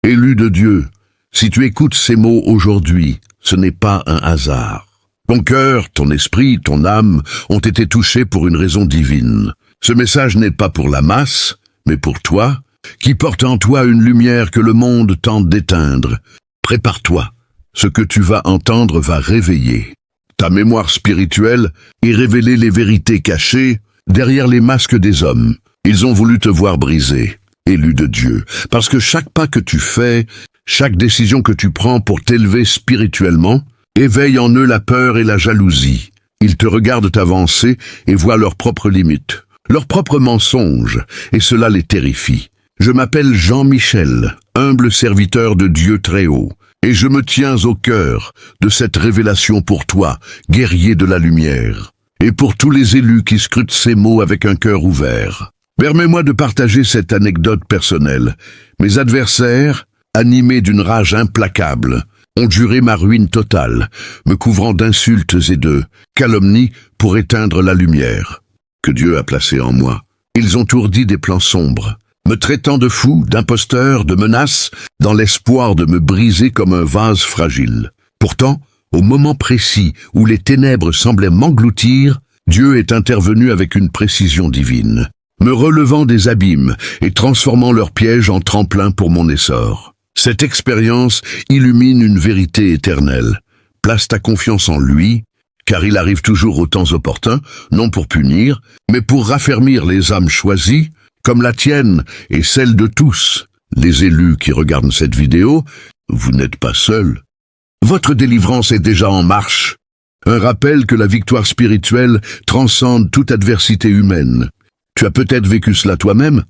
Élu de Dieu, si tu écoutes ces mots aujourd'hui, ce n'est pas un hasard. Ton cœur, ton esprit, ton âme ont été touchés pour une raison divine. Ce message n'est pas pour la masse, mais pour toi, qui porte en toi une lumière que le monde tente d'éteindre. Prépare-toi, ce que tu vas entendre va réveiller ta mémoire spirituelle et révéler les vérités cachées derrière les masques des hommes. Ils ont voulu te voir briser, élu de Dieu, parce que chaque pas que tu fais, chaque décision que tu prends pour t'élever spirituellement, éveille en eux la peur et la jalousie. Ils te regardent avancer et voient leurs propres limites, leurs propres mensonges, et cela les terrifie. Je m'appelle Jean-Michel, humble serviteur de Dieu très haut, et je me tiens au cœur de cette révélation pour toi, guerrier de la lumière, et pour tous les élus qui scrutent ces mots avec un cœur ouvert. Permets-moi de partager cette anecdote personnelle. Mes adversaires, animés d'une rage implacable, ont juré ma ruine totale, me couvrant d'insultes et de calomnies pour éteindre la lumière que Dieu a placée en moi. Ils ont ourdi des plans sombres, me traitant de fou, d'imposteur, de menace, dans l'espoir de me briser comme un vase fragile. Pourtant, au moment précis où les ténèbres semblaient m'engloutir, Dieu est intervenu avec une précision divine, me relevant des abîmes et transformant leurs pièges en tremplin pour mon essor. Cette expérience illumine une vérité éternelle. Place ta confiance en lui, car il arrive toujours aux temps opportuns, non pour punir, mais pour raffermir les âmes choisies, comme la tienne et celle de tous. Les élus qui regardent cette vidéo, vous n'êtes pas seuls. Votre délivrance est déjà en marche. Un rappel que la victoire spirituelle transcende toute adversité humaine. Tu as peut-être vécu cela toi-même.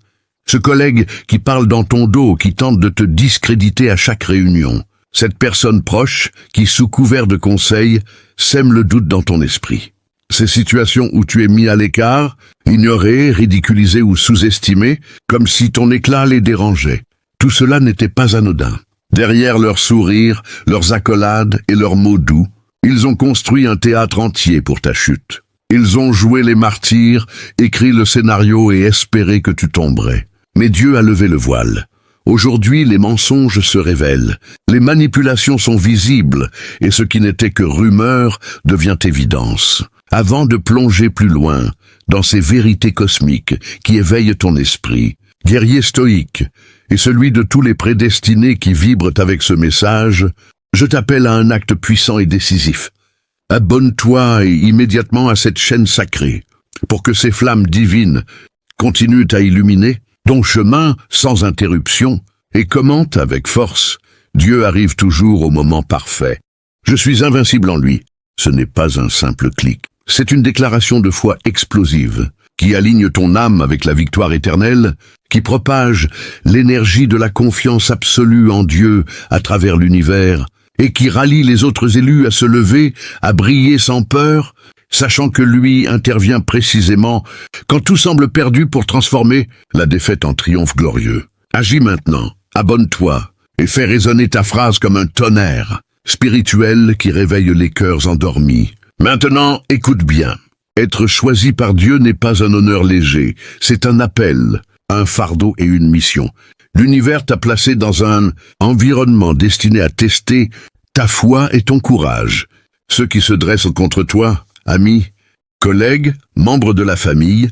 Ce collègue qui parle dans ton dos, qui tente de te discréditer à chaque réunion. Cette personne proche qui, sous couvert de conseils, sème le doute dans ton esprit. Ces situations où tu es mis à l'écart, ignoré, ridiculisé ou sous-estimé, comme si ton éclat les dérangeait. Tout cela n'était pas anodin. Derrière leurs sourires, leurs accolades et leurs mots doux, ils ont construit un théâtre entier pour ta chute. Ils ont joué les martyrs, écrit le scénario et espéré que tu tomberais. Mais Dieu a levé le voile. Aujourd'hui, les mensonges se révèlent, les manipulations sont visibles, et ce qui n'était que rumeur devient évidence. Avant de plonger plus loin, dans ces vérités cosmiques qui éveillent ton esprit, guerrier stoïque, et celui de tous les prédestinés qui vibrent avec ce message, je t'appelle à un acte puissant et décisif. Abonne-toi immédiatement à cette chaîne sacrée, pour que ces flammes divines continuent à illuminer ton chemin sans interruption, et commente avec force. Dieu arrive toujours au moment parfait. Je suis invincible en lui. Ce n'est pas un simple clic. C'est une déclaration de foi explosive, qui aligne ton âme avec la victoire éternelle, qui propage l'énergie de la confiance absolue en Dieu à travers l'univers, et qui rallie les autres élus à se lever, à briller sans peur, sachant que lui intervient précisément quand tout semble perdu pour transformer la défaite en triomphe glorieux. Agis maintenant, abonne-toi, et fais résonner ta phrase comme un tonnerre spirituel qui réveille les cœurs endormis. Maintenant, écoute bien. Être choisi par Dieu n'est pas un honneur léger, c'est un appel, un fardeau et une mission. L'univers t'a placé dans un environnement destiné à tester ta foi et ton courage. Ceux qui se dressent contre toi, amis, collègues, membres de la famille,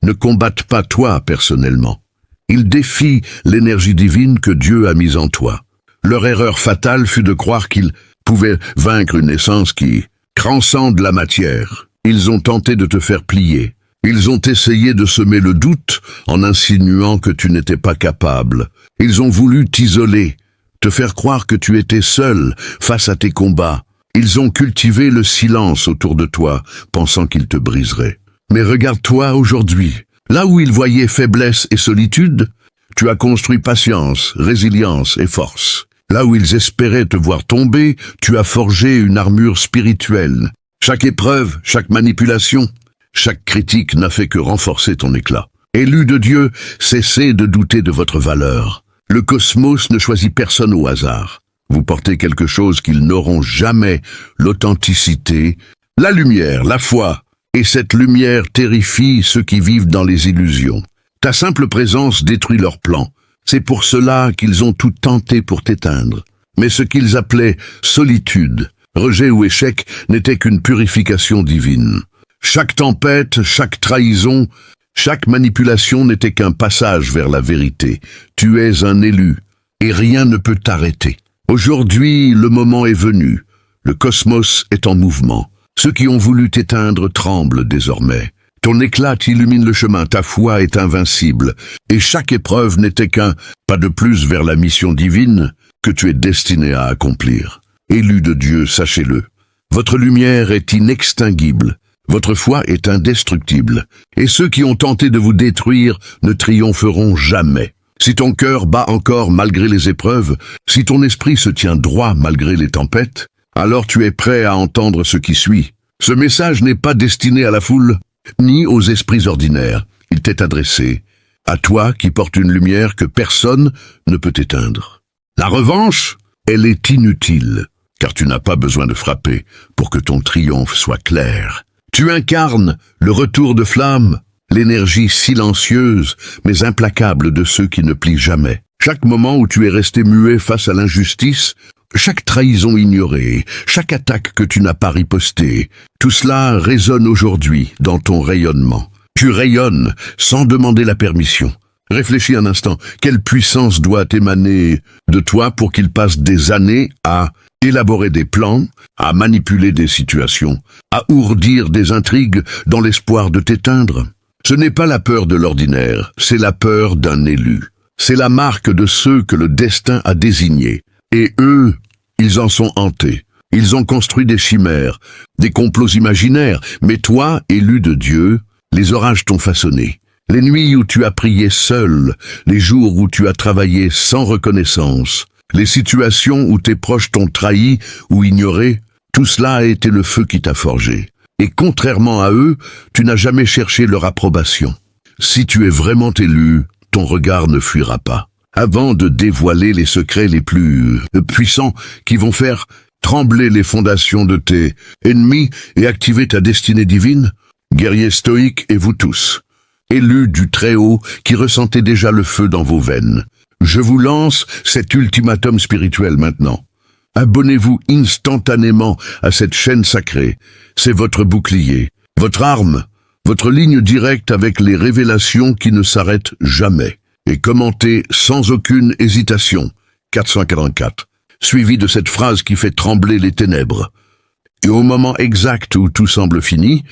ne combattent pas toi personnellement. Ils défient l'énergie divine que Dieu a mise en toi. Leur erreur fatale fut de croire qu'ils pouvaient vaincre une essence qui transcende la matière. Ils ont tenté de te faire plier. Ils ont essayé de semer le doute en insinuant que tu n'étais pas capable. Ils ont voulu t'isoler, te faire croire que tu étais seul face à tes combats. Ils ont cultivé le silence autour de toi, pensant qu'ils te briseraient. Mais regarde-toi aujourd'hui. Là où ils voyaient faiblesse et solitude, tu as construit patience, résilience et force. Là où ils espéraient te voir tomber, tu as forgé une armure spirituelle. Chaque épreuve, chaque manipulation, chaque critique n'a fait que renforcer ton éclat. Élus de Dieu, cessez de douter de votre valeur. Le cosmos ne choisit personne au hasard. Vous portez quelque chose qu'ils n'auront jamais, l'authenticité, la lumière, la foi. Et cette lumière terrifie ceux qui vivent dans les illusions. Ta simple présence détruit leurs plans. C'est pour cela qu'ils ont tout tenté pour t'éteindre. Mais ce qu'ils appelaient solitude, rejet ou échec n'était qu'une purification divine. Chaque tempête, chaque trahison, chaque manipulation n'était qu'un passage vers la vérité. Tu es un élu, et rien ne peut t'arrêter. Aujourd'hui, le moment est venu. Le cosmos est en mouvement. Ceux qui ont voulu t'éteindre tremblent désormais. Ton éclat illumine le chemin, ta foi est invincible, et chaque épreuve n'était qu'un pas de plus vers la mission divine que tu es destiné à accomplir. Élu de Dieu, sachez-le, votre lumière est inextinguible, votre foi est indestructible, et ceux qui ont tenté de vous détruire ne triompheront jamais. Si ton cœur bat encore malgré les épreuves, si ton esprit se tient droit malgré les tempêtes, alors tu es prêt à entendre ce qui suit. Ce message n'est pas destiné à la foule, ni aux esprits ordinaires. Il t'est adressé, à toi qui portes une lumière que personne ne peut éteindre. La revanche, elle est inutile, car tu n'as pas besoin de frapper pour que ton triomphe soit clair. Tu incarnes le retour de flamme, l'énergie silencieuse mais implacable de ceux qui ne plient jamais. Chaque moment où tu es resté muet face à l'injustice, chaque trahison ignorée, chaque attaque que tu n'as pas ripostée, tout cela résonne aujourd'hui dans ton rayonnement. Tu rayonnes sans demander la permission. Réfléchis un instant, quelle puissance doit émaner de toi pour qu'il passe des années à élaborer des plans, à manipuler des situations, à ourdir des intrigues dans l'espoir de t'éteindre? Ce n'est pas la peur de l'ordinaire, c'est la peur d'un élu. C'est la marque de ceux que le destin a désignés. Et eux, ils en sont hantés. Ils ont construit des chimères, des complots imaginaires. Mais toi, élu de Dieu, les orages t'ont façonné. Les nuits où tu as prié seul, les jours où tu as travaillé sans reconnaissance, les situations où tes proches t'ont trahi ou ignoré, tout cela a été le feu qui t'a forgé. Et contrairement à eux, tu n'as jamais cherché leur approbation. Si tu es vraiment élu, ton regard ne fuira pas. Avant de dévoiler les secrets les plus puissants qui vont faire trembler les fondations de tes ennemis et activer ta destinée divine, guerriers stoïques et vous tous, élus du Très-Haut qui ressentez déjà le feu dans vos veines, je vous lance cet ultimatum spirituel maintenant. Abonnez-vous instantanément à cette chaîne sacrée. C'est votre bouclier, votre arme, votre ligne directe avec les révélations qui ne s'arrêtent jamais. Et commentez sans aucune hésitation, 444, suivi de cette phrase qui fait trembler les ténèbres. Et au moment exact où tout semble fini,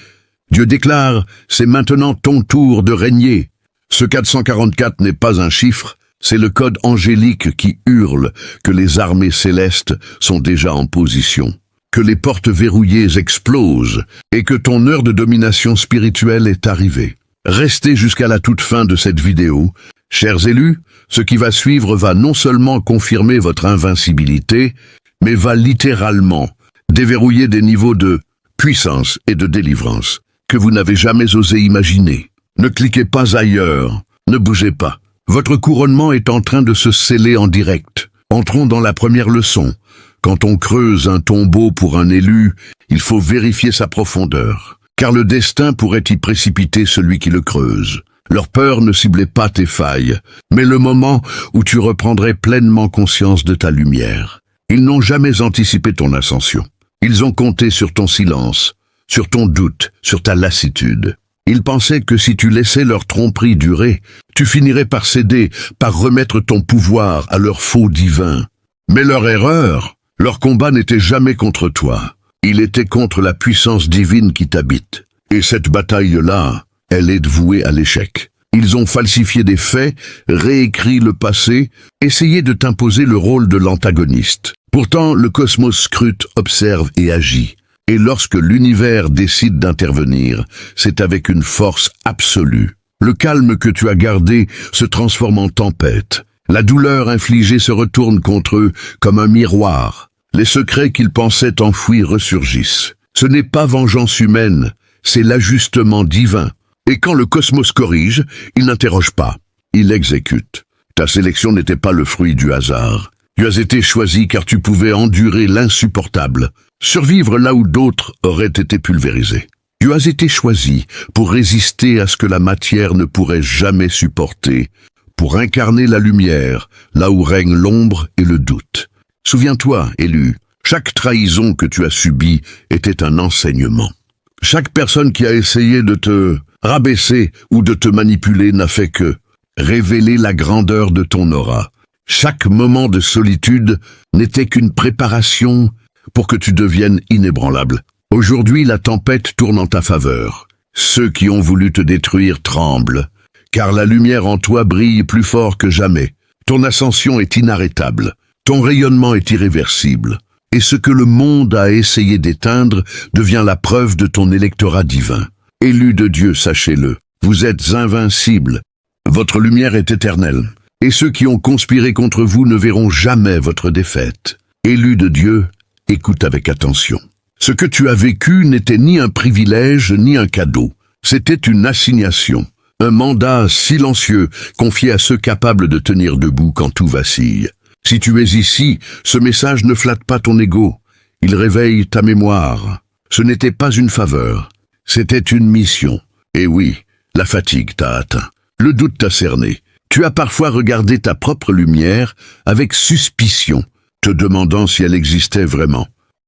Dieu déclare, c'est maintenant ton tour de régner. Ce 444 n'est pas un chiffre, c'est le code angélique qui hurle que les armées célestes sont déjà en position, que les portes verrouillées explosent et que ton heure de domination spirituelle est arrivée. Restez jusqu'à la toute fin de cette vidéo. Chers élus, ce qui va suivre va non seulement confirmer votre invincibilité, mais va littéralement déverrouiller des niveaux de puissance et de délivrance que vous n'avez jamais osé imaginer. Ne cliquez pas ailleurs, ne bougez pas. Votre couronnement est en train de se sceller en direct. Entrons dans la première leçon. Quand on creuse un tombeau pour un élu, il faut vérifier sa profondeur, car le destin pourrait y précipiter celui qui le creuse. Leur peur ne ciblait pas tes failles, mais le moment où tu reprendrais pleinement conscience de ta lumière. Ils n'ont jamais anticipé ton ascension. Ils ont compté sur ton silence, sur ton doute, sur ta lassitude. Ils pensaient que si tu laissais leur tromperie durer, tu finirais par céder, par remettre ton pouvoir à leur faux divin. Mais leur erreur, leur combat n'était jamais contre toi. Il était contre la puissance divine qui t'habite. Et cette bataille-là, elle est vouée à l'échec. Ils ont falsifié des faits, réécrit le passé, essayé de t'imposer le rôle de l'antagoniste. Pourtant, le cosmos scrute, observe et agit. Et lorsque l'univers décide d'intervenir, c'est avec une force absolue. Le calme que tu as gardé se transforme en tempête. La douleur infligée se retourne contre eux comme un miroir. Les secrets qu'ils pensaient enfouis ressurgissent. Ce n'est pas vengeance humaine, c'est l'ajustement divin. Et quand le cosmos corrige, il n'interroge pas, il exécute. Ta sélection n'était pas le fruit du hasard. Tu as été choisi car tu pouvais endurer l'insupportable, survivre là où d'autres auraient été pulvérisés. Tu as été choisi pour résister à ce que la matière ne pourrait jamais supporter, pour incarner la lumière, là où règne l'ombre et le doute. Souviens-toi, élu, chaque trahison que tu as subie était un enseignement. Chaque personne qui a essayé de te rabaisser ou de te manipuler n'a fait que révéler la grandeur de ton aura. Chaque moment de solitude n'était qu'une préparation pour que tu deviennes inébranlable. Aujourd'hui, la tempête tourne en ta faveur. Ceux qui ont voulu te détruire tremblent, car la lumière en toi brille plus fort que jamais. Ton ascension est inarrêtable, ton rayonnement est irréversible, et ce que le monde a essayé d'éteindre devient la preuve de ton électorat divin. Élus de Dieu, sachez-le, vous êtes invincibles. Votre lumière est éternelle, et ceux qui ont conspiré contre vous ne verront jamais votre défaite. Élus de Dieu, écoute avec attention. Ce que tu as vécu n'était ni un privilège ni un cadeau. C'était une assignation, un mandat silencieux confié à ceux capables de tenir debout quand tout vacille. Si tu es ici, ce message ne flatte pas ton ego. Il réveille ta mémoire. Ce n'était pas une faveur, c'était une mission. Et oui, la fatigue t'a atteint. Le doute t'a cerné. Tu as parfois regardé ta propre lumière avec suspicion, te demandant si elle existait vraiment.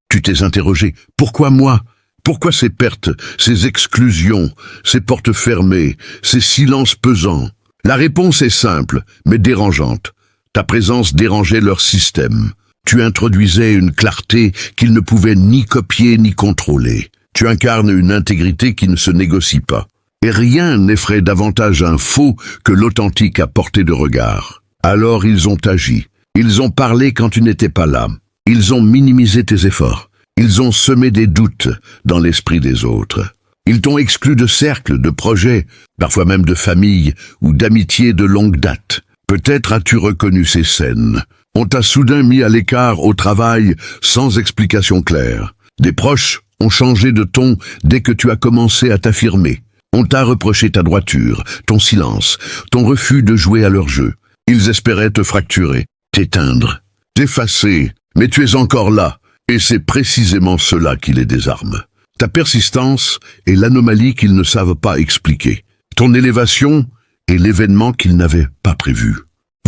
Tu t'es interrogé, pourquoi moi? Pourquoi ces pertes, ces exclusions, ces portes fermées, ces silences pesants? La réponse est simple, mais dérangeante. Ta présence dérangeait leur système. Tu introduisais une clarté qu'ils ne pouvaient ni copier ni contrôler. Tu incarnes une intégrité qui ne se négocie pas. Et rien n'effraie davantage un faux que l'authentique à portée de regard. Alors ils ont agi. Ils ont parlé quand tu n'étais pas là. Ils ont minimisé tes efforts. Ils ont semé des doutes dans l'esprit des autres. Ils t'ont exclu de cercles, de projets, parfois même de familles ou d'amitiés de longue date. Peut-être as-tu reconnu ces scènes. On t'a soudain mis à l'écart au travail sans explication claire. Des proches ont changé de ton dès que tu as commencé à t'affirmer. On t'a reproché ta droiture, ton silence, ton refus de jouer à leur jeu. Ils espéraient te fracturer, t'éteindre, t'effacer, mais tu es encore là, et c'est précisément cela qui les désarme. Ta persistance est l'anomalie qu'ils ne savent pas expliquer. Ton élévation est l'événement qu'ils n'avaient pas prévu.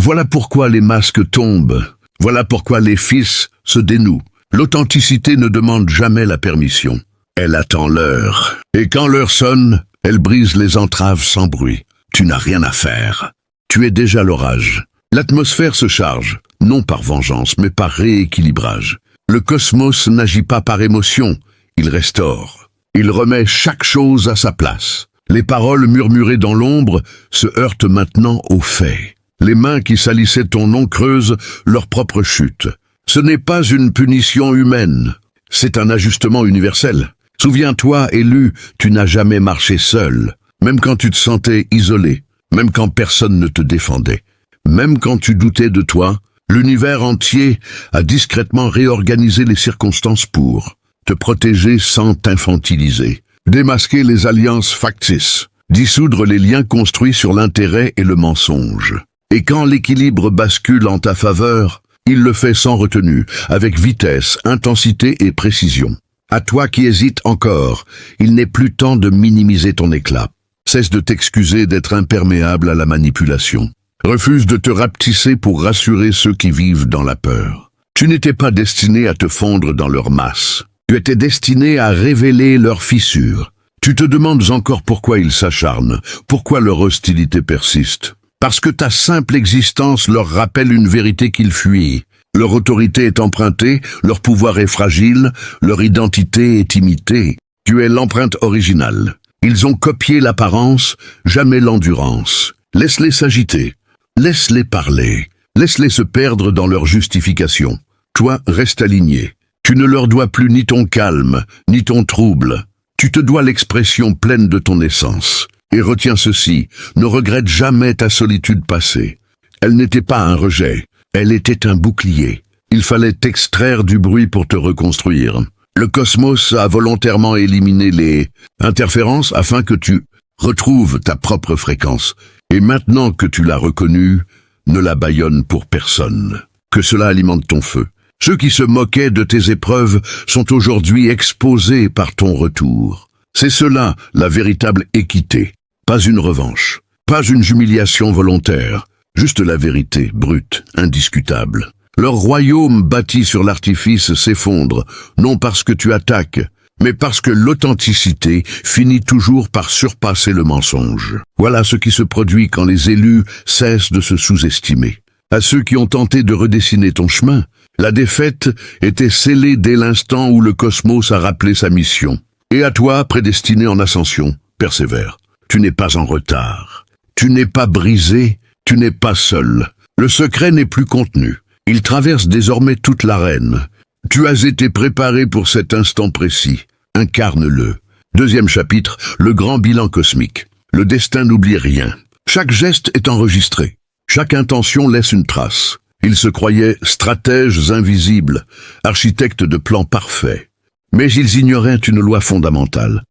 Voilà pourquoi les masques tombent, voilà pourquoi les fils se dénouent. L'authenticité ne demande jamais la permission. Elle attend l'heure, et quand l'heure sonne, elle brise les entraves sans bruit. Tu n'as rien à faire. Tu es déjà l'orage. L'atmosphère se charge, non par vengeance, mais par rééquilibrage. Le cosmos n'agit pas par émotion, il restaure. Il remet chaque chose à sa place. Les paroles murmurées dans l'ombre se heurtent maintenant aux faits. Les mains qui salissaient ton nom creusent leur propre chute. Ce n'est pas une punition humaine, c'est un ajustement universel. Souviens-toi, élu, tu n'as jamais marché seul, même quand tu te sentais isolé, même quand personne ne te défendait. Même quand tu doutais de toi, l'univers entier a discrètement réorganisé les circonstances pour te protéger sans t'infantiliser, démasquer les alliances factices, dissoudre les liens construits sur l'intérêt et le mensonge. Et quand l'équilibre bascule en ta faveur, il le fait sans retenue, avec vitesse, intensité et précision. À toi qui hésites encore, il n'est plus temps de minimiser ton éclat. Cesse de t'excuser d'être imperméable à la manipulation. Refuse de te rapetisser pour rassurer ceux qui vivent dans la peur. Tu n'étais pas destiné à te fondre dans leur masse. Tu étais destiné à révéler leurs fissures. Tu te demandes encore pourquoi ils s'acharnent, pourquoi leur hostilité persiste. Parce que ta simple existence leur rappelle une vérité qu'ils fuient. Leur autorité est empruntée, leur pouvoir est fragile, leur identité est imitée. Tu es l'empreinte originale. Ils ont copié l'apparence, jamais l'endurance. Laisse-les s'agiter. Laisse-les parler. Laisse-les se perdre dans leur justification. Toi, reste aligné. Tu ne leur dois plus ni ton calme, ni ton trouble. Tu te dois l'expression pleine de ton essence. Et retiens ceci, ne regrette jamais ta solitude passée. Elle n'était pas un rejet, elle était un bouclier. Il fallait t'extraire du bruit pour te reconstruire. Le cosmos a volontairement éliminé les interférences afin que tu retrouves ta propre fréquence. Et maintenant que tu l'as reconnue, ne la bâillonne pour personne. Que cela alimente ton feu. Ceux qui se moquaient de tes épreuves sont aujourd'hui exposés par ton retour. C'est cela, la véritable équité. Pas une revanche, pas une humiliation volontaire, Juste la vérité, brute, indiscutable. Leur royaume bâti sur l'artifice s'effondre, non parce que tu attaques, mais parce que l'authenticité finit toujours par surpasser le mensonge. Voilà ce qui se produit quand les élus cessent de se sous-estimer. À ceux qui ont tenté de redessiner ton chemin, la défaite était scellée dès l'instant où le cosmos a rappelé sa mission. Et à toi, prédestiné en ascension, persévère. Tu n'es pas en retard. Tu n'es pas brisé. Tu n'es pas seul. Le secret n'est plus contenu. Il traverse désormais toute l'arène. Tu as été préparé pour cet instant précis. Incarne-le. Deuxième chapitre, le grand bilan cosmique. Le destin n'oublie rien. Chaque geste est enregistré. Chaque intention laisse une trace. Ils se croyaient stratèges invisibles, architectes de plans parfaits. Mais ils ignoraient une loi fondamentale.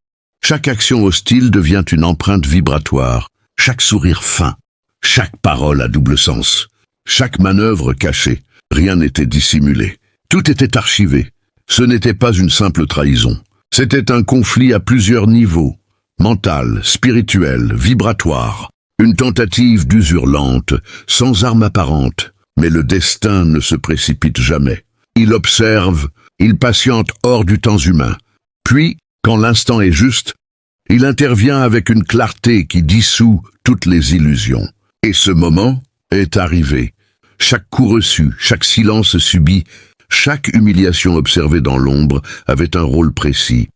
Chaque action hostile devient une empreinte vibratoire. Chaque sourire fin. Chaque parole à double sens. Chaque manœuvre cachée. Rien n'était dissimulé. Tout était archivé. Ce n'était pas une simple trahison. C'était un conflit à plusieurs niveaux. Mental, spirituel, vibratoire. Une tentative d'usure lente, sans arme apparente. Mais le destin ne se précipite jamais. Il observe, il patiente hors du temps humain. Puis, quand l'instant est juste, il intervient avec une clarté qui dissout toutes les illusions. Et ce moment est arrivé. Chaque coup reçu, chaque silence subi, chaque humiliation observée dans l'ombre avait un rôle précis.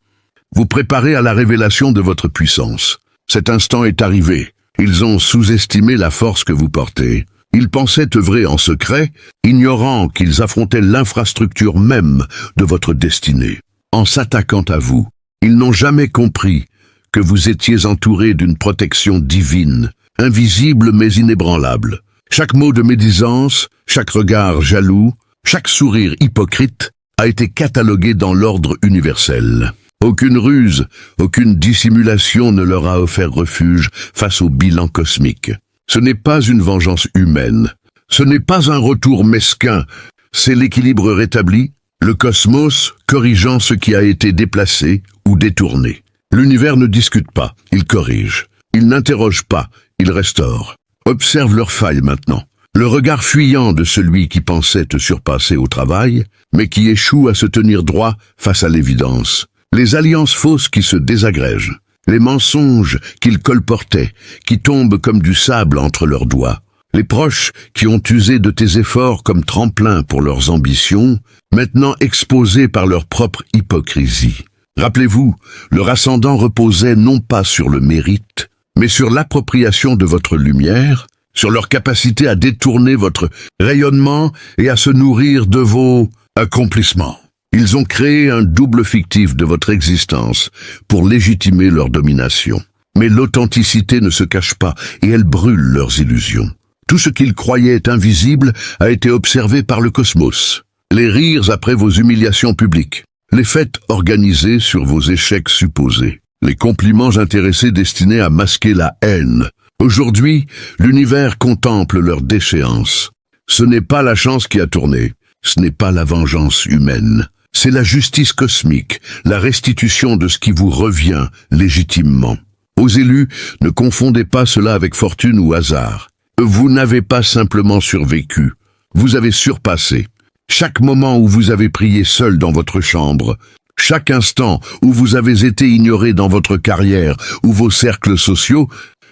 Vous préparez à la révélation de votre puissance. Cet instant est arrivé. Ils ont sous-estimé la force que vous portez. Ils pensaient œuvrer en secret, ignorant qu'ils affrontaient l'infrastructure même de votre destinée. En s'attaquant à vous, ils n'ont jamais compris que vous étiez entouré d'une protection divine, invisible mais inébranlable. Chaque mot de médisance, chaque regard jaloux, chaque sourire hypocrite a été catalogué dans l'ordre universel. Aucune ruse, aucune dissimulation ne leur a offert refuge face au bilan cosmique. Ce n'est pas une vengeance humaine, ce n'est pas un retour mesquin, c'est l'équilibre rétabli, le cosmos corrigeant ce qui a été déplacé ou détourné. L'univers ne discute pas, il corrige. Il n'interroge pas, il restaure. Observe leurs failles maintenant. Le regard fuyant de celui qui pensait te surpasser au travail, mais qui échoue à se tenir droit face à l'évidence. Les alliances fausses qui se désagrègent. Les mensonges qu'ils colportaient, qui tombent comme du sable entre leurs doigts. Les proches qui ont usé de tes efforts comme tremplin pour leurs ambitions, maintenant exposés par leur propre hypocrisie. Rappelez-vous, leur ascendant reposait non pas sur le mérite, mais sur l'appropriation de votre lumière, sur leur capacité à détourner votre rayonnement et à se nourrir de vos accomplissements. Ils ont créé un double fictif de votre existence pour légitimer leur domination. Mais l'authenticité ne se cache pas et elle brûle leurs illusions. Tout ce qu'ils croyaient invisible a été observé par le cosmos. Les rires après vos humiliations publiques, les fêtes organisées sur vos échecs supposés, les compliments intéressés destinés à masquer la haine. Aujourd'hui, l'univers contemple leur déchéance. Ce n'est pas la chance qui a tourné, ce n'est pas la vengeance humaine. C'est la justice cosmique, la restitution de ce qui vous revient légitimement. Aux élus, ne confondez pas cela avec fortune ou hasard. Vous n'avez pas simplement survécu, vous avez surpassé. Chaque moment où vous avez prié seul dans votre chambre, chaque instant où vous avez été ignoré dans votre carrière ou vos cercles sociaux,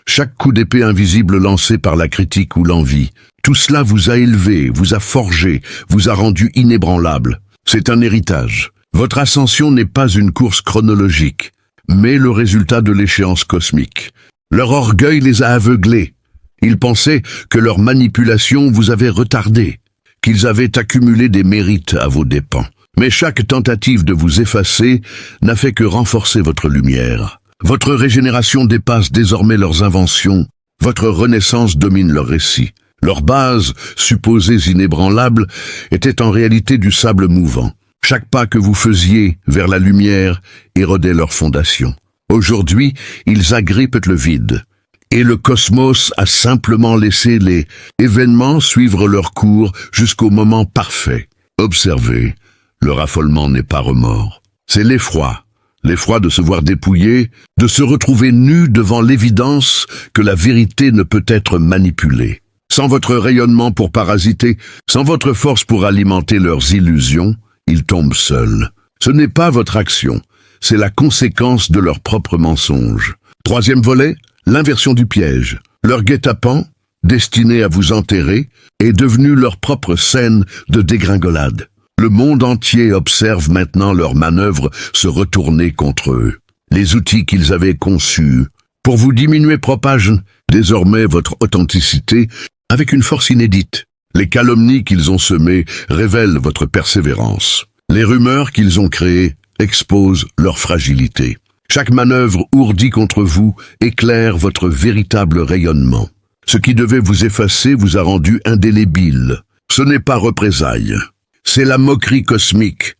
chaque coup d'épée invisible lancé par la critique ou l'envie, tout cela vous a élevé, vous a forgé, vous a rendu inébranlable. C'est un héritage. Votre ascension n'est pas une course chronologique, mais le résultat de l'échéance cosmique. Leur orgueil les a aveuglés. Ils pensaient que leur manipulation vous avait retardé, qu'ils avaient accumulé des mérites à vos dépens. Mais chaque tentative de vous effacer n'a fait que renforcer votre lumière. Votre régénération dépasse désormais leurs inventions. Votre renaissance domine leurs récits. Leurs bases, supposées inébranlables, étaient en réalité du sable mouvant. Chaque pas que vous faisiez vers la lumière érodait leurs fondations. Aujourd'hui, ils agrippent le vide. Et le cosmos a simplement laissé les événements suivre leur cours jusqu'au moment parfait. Observez, leur affolement n'est pas remords. C'est l'effroi de se voir dépouillé, de se retrouver nu devant l'évidence que la vérité ne peut être manipulée. Sans votre rayonnement pour parasiter, sans votre force pour alimenter leurs illusions, ils tombent seuls. Ce n'est pas votre action, c'est la conséquence de leurs propres mensonges. Troisième volet, l'inversion du piège. Leur guet-apens, destiné à vous enterrer, est devenu leur propre scène de dégringolade. Le monde entier observe maintenant leurs manœuvres se retourner contre eux. Les outils qu'ils avaient conçus pour vous diminuer propagent désormais votre authenticité avec une force inédite. Les calomnies qu'ils ont semées révèlent votre persévérance. Les rumeurs qu'ils ont créées exposent leur fragilité. Chaque manœuvre ourdie contre vous éclaire votre véritable rayonnement. Ce qui devait vous effacer vous a rendu indélébile. Ce n'est pas représailles. C'est la moquerie cosmique,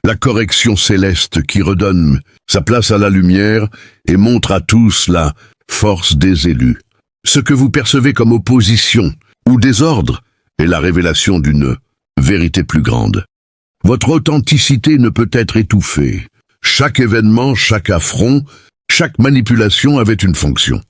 la correction céleste qui redonne sa place à la lumière et montre à tous la force des élus. Ce que vous percevez comme opposition ou désordre est la révélation d'une vérité plus grande. Votre authenticité ne peut être étouffée. Chaque événement, chaque affront, chaque manipulation avait une fonction.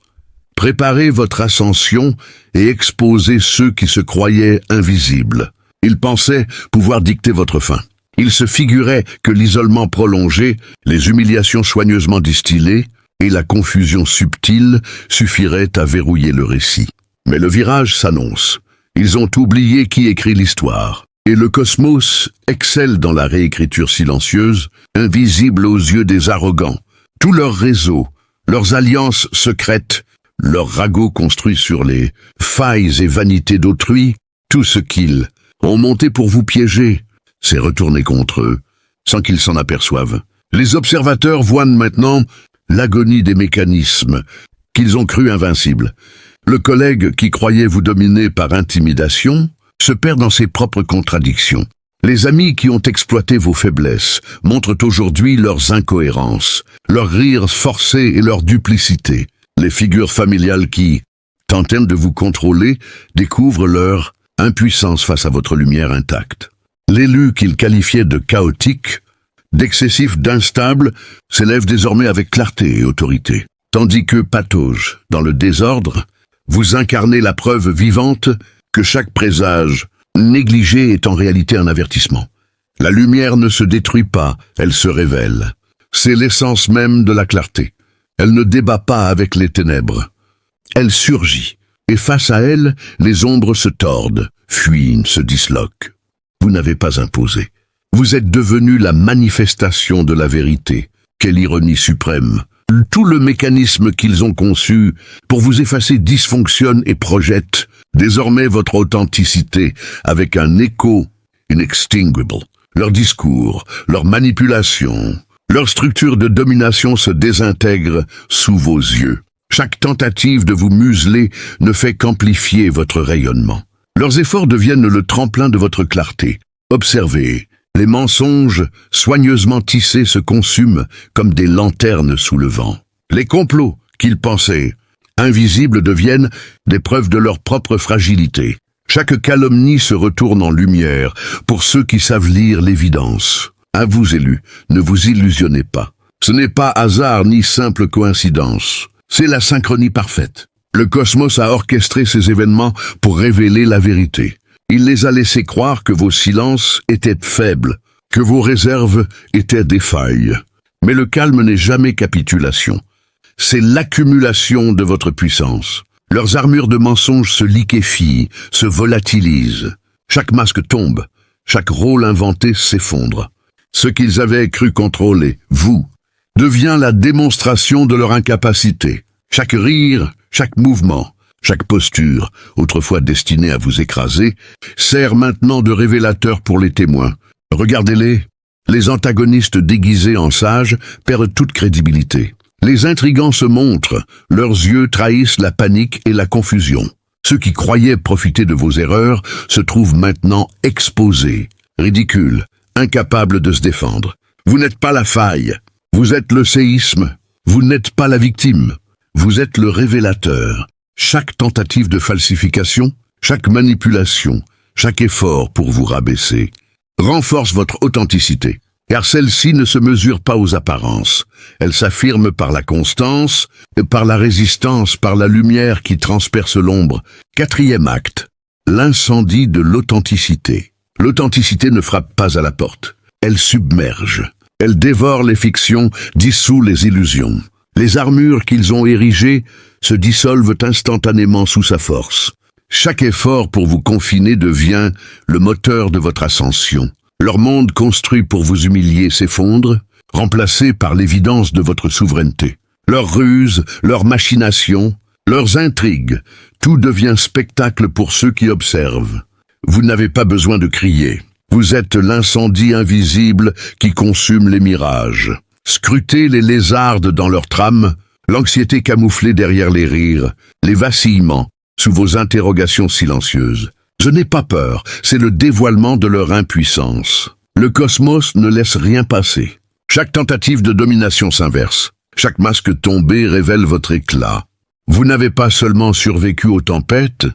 Préparez votre ascension et exposez ceux qui se croyaient invisibles. Ils pensaient pouvoir dicter votre fin. Ils se figuraient que l'isolement prolongé, les humiliations soigneusement distillées et la confusion subtile suffiraient à verrouiller le récit. Mais le virage s'annonce. Ils ont oublié qui écrit l'histoire. Et le cosmos excelle dans la réécriture silencieuse, invisible aux yeux des arrogants. Tout leur réseau, leurs alliances secrètes, leurs ragots construits sur les failles et vanités d'autrui, tout ce qu'ils ont monté pour vous piéger, s'est retourné contre eux, sans qu'ils s'en aperçoivent. Les observateurs voient maintenant l'agonie des mécanismes qu'ils ont cru invincibles. Le collègue qui croyait vous dominer par intimidation se perd dans ses propres contradictions. Les amis qui ont exploité vos faiblesses montrent aujourd'hui leurs incohérences, leurs rires forcés et leur duplicité. Les figures familiales qui tentent de vous contrôler découvrent leur impuissance face à votre lumière intacte. L'élu qu'ils qualifiaient de chaotique, d'excessif, d'instable, s'élève désormais avec clarté et autorité. Tandis que, patauge dans le désordre, vous incarnez la preuve vivante que chaque présage négligé est en réalité un avertissement. La lumière ne se détruit pas, elle se révèle. C'est l'essence même de la clarté. Elle ne débat pas avec les ténèbres. Elle surgit, et face à elle, les ombres se tordent, fuient, se disloquent. Vous n'avez pas imposé. Vous êtes devenu la manifestation de la vérité. Quelle ironie suprême! Tout le mécanisme qu'ils ont conçu pour vous effacer dysfonctionne et projette désormais votre authenticité avec un écho inextinguible. Leur discours, leur manipulation, leur structure de domination se désintègre sous vos yeux. Chaque tentative de vous museler ne fait qu'amplifier votre rayonnement. Leurs efforts deviennent le tremplin de votre clarté. Observez. Les mensonges, soigneusement tissés, se consument comme des lanternes sous le vent. Les complots, qu'ils pensaient invisibles, deviennent des preuves de leur propre fragilité. Chaque calomnie se retourne en lumière pour ceux qui savent lire l'évidence. À vous, élus, ne vous illusionnez pas. Ce n'est pas hasard ni simple coïncidence. C'est la synchronie parfaite. Le cosmos a orchestré ces événements pour révéler la vérité. Il les a laissés croire que vos silences étaient faibles, que vos réserves étaient des failles. Mais le calme n'est jamais capitulation. C'est l'accumulation de votre puissance. Leurs armures de mensonges se liquéfient, se volatilisent. Chaque masque tombe, chaque rôle inventé s'effondre. Ce qu'ils avaient cru contrôler, vous, devient la démonstration de leur incapacité. Chaque rire, chaque mouvement, chaque posture, autrefois destinée à vous écraser, sert maintenant de révélateur pour les témoins. Regardez-les. Les antagonistes déguisés en sages perdent toute crédibilité. Les intrigants se montrent, leurs yeux trahissent la panique et la confusion. Ceux qui croyaient profiter de vos erreurs se trouvent maintenant exposés, ridicules, incapables de se défendre. Vous n'êtes pas la faille, vous êtes le séisme, vous n'êtes pas la victime, vous êtes le révélateur. Chaque tentative de falsification, chaque manipulation, chaque effort pour vous rabaisser, renforce votre authenticité, car celle-ci ne se mesure pas aux apparences. Elle s'affirme par la constance, par la résistance, par la lumière qui transperce l'ombre. Quatrième acte, L'incendie de l'authenticité. L'authenticité ne frappe pas à la porte. Elle submerge. Elle dévore les fictions, dissout les illusions. Les armures qu'ils ont érigées se dissolvent instantanément sous sa force. Chaque effort pour vous confiner devient le moteur de votre ascension. Leur monde construit pour vous humilier s'effondre, remplacé par l'évidence de votre souveraineté. Leurs ruses, leurs machinations, leurs intrigues, tout devient spectacle pour ceux qui observent. Vous n'avez pas besoin de crier. Vous êtes l'incendie invisible qui consume les mirages. Scrutez les lézardes dans leur trame, l'anxiété camouflée derrière les rires, les vacillements sous vos interrogations silencieuses. Je n'ai pas peur, c'est le dévoilement de leur impuissance. Le cosmos ne laisse rien passer. Chaque tentative de domination s'inverse. Chaque masque tombé révèle votre éclat. Vous n'avez pas seulement survécu aux tempêtes,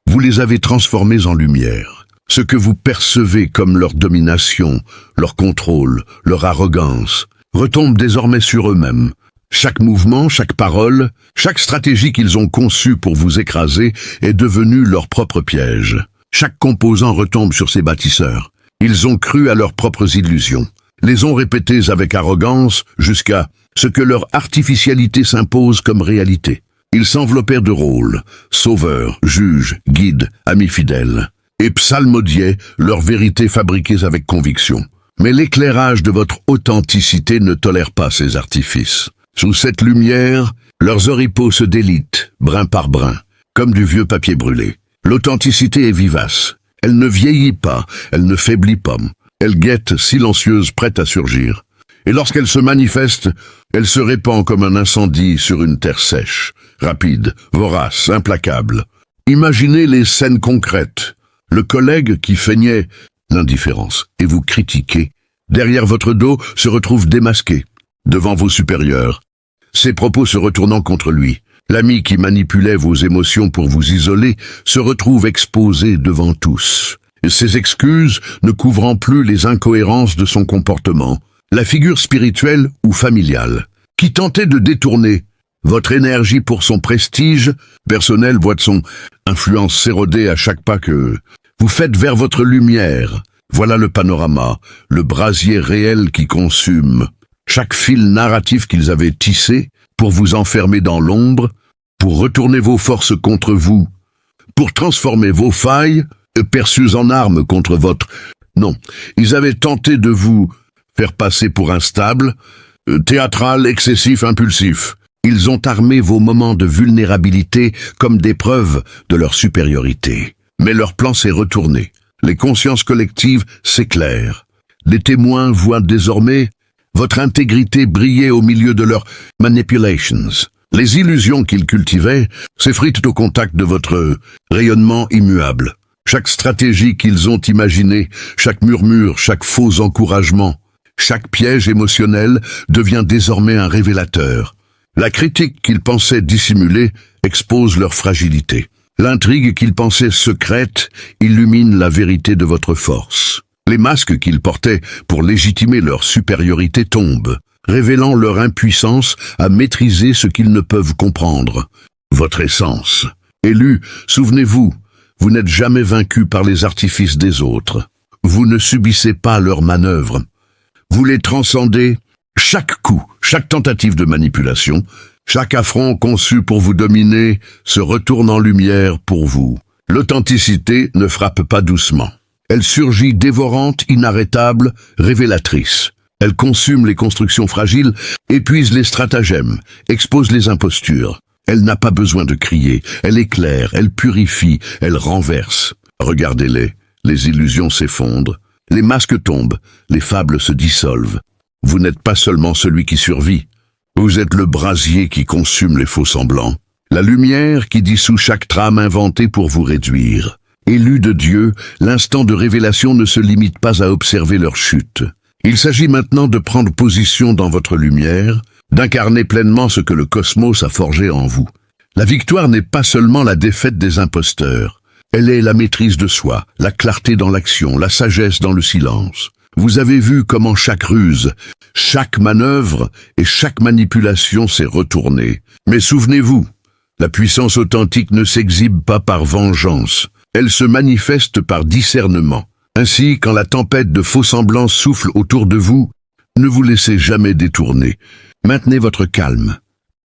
vous les avez transformées en lumière. Ce que vous percevez comme leur domination, leur contrôle, leur arrogance, retombe désormais sur eux-mêmes. Chaque mouvement, chaque parole, chaque stratégie qu'ils ont conçue pour vous écraser est devenue leur propre piège. Chaque composant retombe sur ses bâtisseurs. Ils ont cru à leurs propres illusions, les ont répétées avec arrogance jusqu'à ce que leur artificialité s'impose comme réalité. Ils s'enveloppèrent de rôles, sauveurs, juges, guides, amis fidèles, et psalmodiaient leurs vérités fabriquées avec conviction. Mais l'éclairage de votre authenticité ne tolère pas ces artifices. Sous cette lumière, leurs oripeaux se délitent, brin par brin, comme du vieux papier brûlé. L'authenticité est vivace. Elle ne vieillit pas, elle ne faiblit pas. Elle guette, silencieuse, prête à surgir. Et lorsqu'elle se manifeste, elle se répand comme un incendie sur une terre sèche, rapide, vorace, implacable. Imaginez les scènes concrètes. Le collègue qui feignait l'indifférence et vous critiquez, derrière votre dos, se retrouve démasqué, devant vos supérieurs, ses propos se retournant contre lui. L'ami qui manipulait vos émotions pour vous isoler se retrouve exposé devant tous. Ses excuses ne couvrant plus les incohérences de son comportement. La figure spirituelle ou familiale, qui tentait de détourner votre énergie pour son prestige personnel, voit son influence s'éroder à chaque pas que vous faites vers votre lumière. Voilà le panorama, le brasier réel qui consume chaque fil narratif qu'ils avaient tissé pour vous enfermer dans l'ombre, pour retourner vos forces contre vous, pour transformer vos failles perçues en armes contre votre... Non, ils avaient tenté de vous faire passer pour instable, théâtral, excessif, impulsif. Ils ont armé vos moments de vulnérabilité comme des preuves de leur supériorité. Mais leur plan s'est retourné. Les consciences collectives s'éclairent. Les témoins voient désormais votre intégrité briller au milieu de leurs manipulations. Les illusions qu'ils cultivaient s'effritent au contact de votre rayonnement immuable. Chaque stratégie qu'ils ont imaginée, chaque murmure, chaque faux encouragement, chaque piège émotionnel devient désormais un révélateur. La critique qu'ils pensaient dissimuler expose leur fragilité. L'intrigue qu'ils pensaient secrète illumine la vérité de votre force. Les masques qu'ils portaient pour légitimer leur supériorité tombent, révélant leur impuissance à maîtriser ce qu'ils ne peuvent comprendre. Votre essence. Élus, souvenez-vous, vous n'êtes jamais vaincus par les artifices des autres. Vous ne subissez pas leurs manœuvres. Vous les transcendez. Chaque coup, chaque tentative de manipulation, chaque affront conçu pour vous dominer se retourne en lumière pour vous. L'authenticité ne frappe pas doucement. Elle surgit dévorante, inarrêtable, révélatrice. Elle consume les constructions fragiles, épuise les stratagèmes, expose les impostures. Elle n'a pas besoin de crier, elle éclaire, elle purifie, elle renverse. Regardez-les, les illusions s'effondrent, les masques tombent, les fables se dissolvent. Vous n'êtes pas seulement celui qui survit, vous êtes le brasier qui consume les faux-semblants, la lumière qui dissout chaque trame inventée pour vous réduire. Élus de Dieu, l'instant de révélation ne se limite pas à observer leur chute. Il s'agit maintenant de prendre position dans votre lumière, d'incarner pleinement ce que le cosmos a forgé en vous. La victoire n'est pas seulement la défaite des imposteurs. Elle est la maîtrise de soi, la clarté dans l'action, la sagesse dans le silence. Vous avez vu comment chaque ruse, chaque manœuvre et chaque manipulation s'est retournée. Mais souvenez-vous, la puissance authentique ne s'exhibe pas par vengeance. Elle se manifeste par discernement. Ainsi, quand la tempête de faux semblants souffle autour de vous, ne vous laissez jamais détourner. Maintenez votre calme.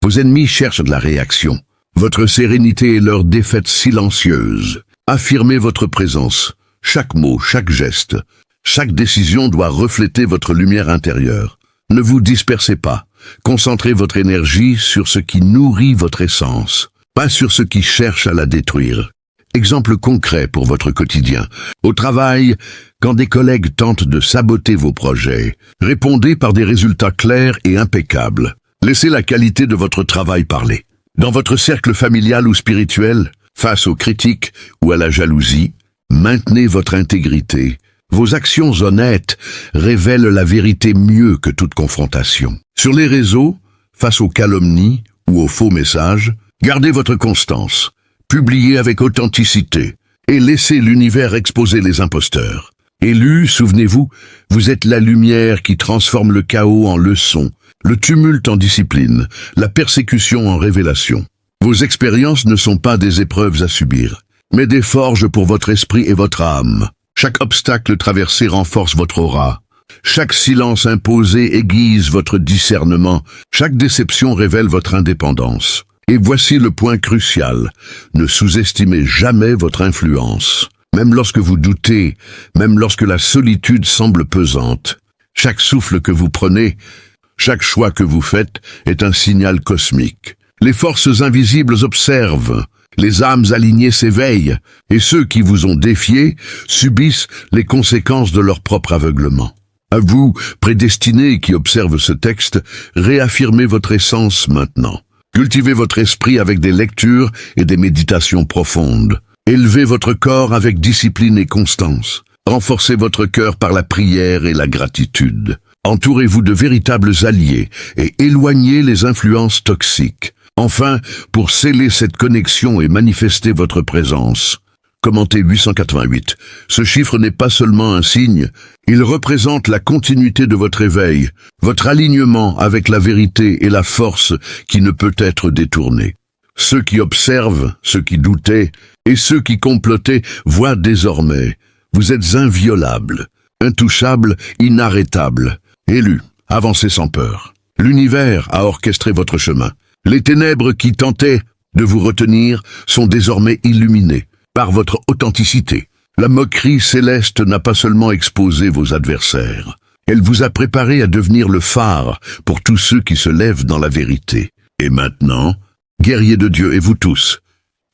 Vos ennemis cherchent de la réaction. Votre sérénité est leur défaite silencieuse. Affirmez votre présence. Chaque mot, chaque geste, chaque décision doit refléter votre lumière intérieure. Ne vous dispersez pas. Concentrez votre énergie sur ce qui nourrit votre essence, pas sur ce qui cherche à la détruire. Exemple concret pour votre quotidien. Au travail, quand des collègues tentent de saboter vos projets, répondez par des résultats clairs et impeccables. Laissez la qualité de votre travail parler. Dans votre cercle familial ou spirituel, face aux critiques ou à la jalousie, maintenez votre intégrité. Vos actions honnêtes révèlent la vérité mieux que toute confrontation. Sur les réseaux, face aux calomnies ou aux faux messages, gardez votre constance. Publiez avec authenticité et laissez l'univers exposer les imposteurs. Élus, souvenez-vous, vous êtes la lumière qui transforme le chaos en leçon, le tumulte en discipline, la persécution en révélation. Vos expériences ne sont pas des épreuves à subir, mais des forges pour votre esprit et votre âme. Chaque obstacle traversé renforce votre aura. Chaque silence imposé aiguise votre discernement. Chaque déception révèle votre indépendance. Et voici le point crucial. Ne sous-estimez jamais votre influence. Même lorsque vous doutez, même lorsque la solitude semble pesante. Chaque souffle que vous prenez, chaque choix que vous faites est un signal cosmique. Les forces invisibles observent. Les âmes alignées s'éveillent, et ceux qui vous ont défié subissent les conséquences de leur propre aveuglement. À vous, prédestinés qui observent ce texte, réaffirmez votre essence maintenant. Cultivez votre esprit avec des lectures et des méditations profondes. Élevez votre corps avec discipline et constance. Renforcez votre cœur par la prière et la gratitude. Entourez-vous de véritables alliés et éloignez les influences toxiques. Enfin, pour sceller cette connexion et manifester votre présence, commentez 888. Ce chiffre n'est pas seulement un signe, il représente la continuité de votre éveil, votre alignement avec la vérité et la force qui ne peut être détournée. Ceux qui observent, ceux qui doutaient et ceux qui complotaient voient désormais. Vous êtes inviolables, intouchables, inarrêtables, élus, avancez sans peur. L'univers a orchestré votre chemin. Les ténèbres qui tentaient de vous retenir sont désormais illuminées par votre authenticité. La moquerie céleste n'a pas seulement exposé vos adversaires, elle vous a préparé à devenir le phare pour tous ceux qui se lèvent dans la vérité. Et maintenant, guerriers de Dieu et vous tous,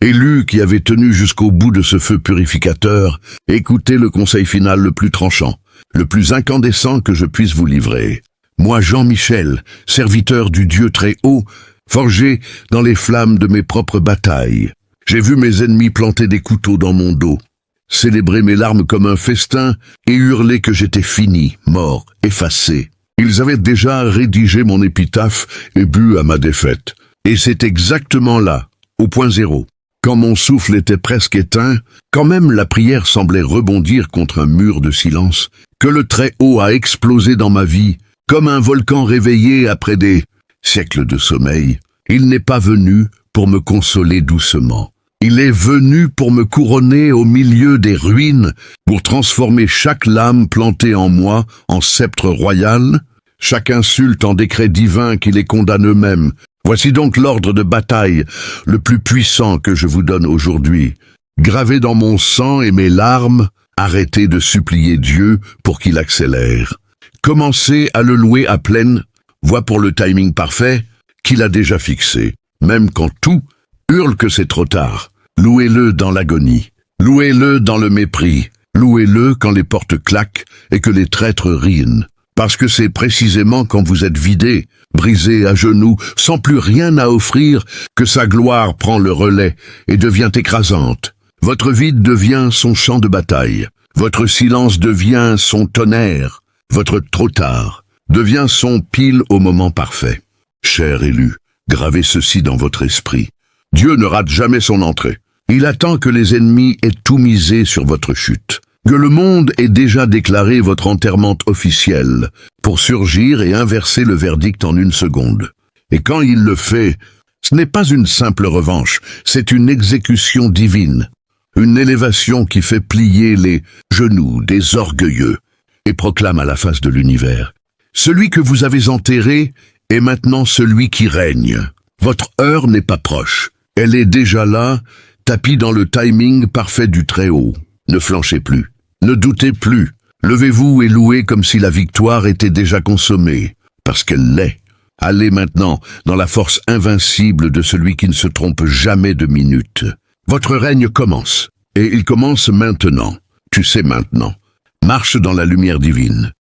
élus qui avez tenu jusqu'au bout de ce feu purificateur, écoutez le conseil final le plus tranchant, le plus incandescent que je puisse vous livrer. Moi, Jean-Michel, serviteur du Dieu très haut, forgé dans les flammes de mes propres batailles. J'ai vu mes ennemis planter des couteaux dans mon dos, célébrer mes larmes comme un festin et hurler que j'étais fini, mort, effacé. Ils avaient déjà rédigé mon épitaphe et bu à ma défaite. Et c'est exactement là, au point zéro, quand mon souffle était presque éteint, quand même la prière semblait rebondir contre un mur de silence, que le Très-Haut a explosé dans ma vie, comme un volcan réveillé après des siècles de sommeil. Il n'est pas venu pour me consoler doucement. Il est venu pour me couronner au milieu des ruines, pour transformer chaque lame plantée en moi en sceptre royal, chaque insulte en décret divin qui les condamne eux-mêmes. Voici donc l'ordre de bataille le plus puissant que je vous donne aujourd'hui. Gravé dans mon sang et mes larmes, arrêtez de supplier Dieu pour qu'il accélère. Commencez à le louer à pleine voix pour le timing parfait qu'il a déjà fixé. Même quand tout hurle que c'est trop tard, louez-le dans l'agonie, louez-le dans le mépris, louez-le quand les portes claquent et que les traîtres rient. Parce que c'est précisément quand vous êtes vidé, brisé à genoux, sans plus rien à offrir, que sa gloire prend le relais et devient écrasante. Votre vide devient son champ de bataille, votre silence devient son tonnerre, votre trop tard devient son pile au moment parfait. Cher élu, gravez ceci dans votre esprit. Dieu ne rate jamais son entrée. Il attend que les ennemis aient tout misé sur votre chute. Que le monde ait déjà déclaré votre enterrement officiel pour surgir et inverser le verdict en une seconde. Et quand il le fait, ce n'est pas une simple revanche, c'est une exécution divine. une élévation qui fait plier les genoux des orgueilleux et proclame à la face de l'univers: celui que vous avez enterré est maintenant celui qui règne. Votre heure n'est pas proche, elle est déjà là, tapie dans le timing parfait du Très-Haut. Ne flanchez plus, ne doutez plus, levez-vous et louez comme si la victoire était déjà consommée, parce qu'elle l'est. Allez maintenant dans la force invincible de celui qui ne se trompe jamais de minute. Votre règne commence, et il commence maintenant. Tu sais maintenant. Marche dans la lumière divine.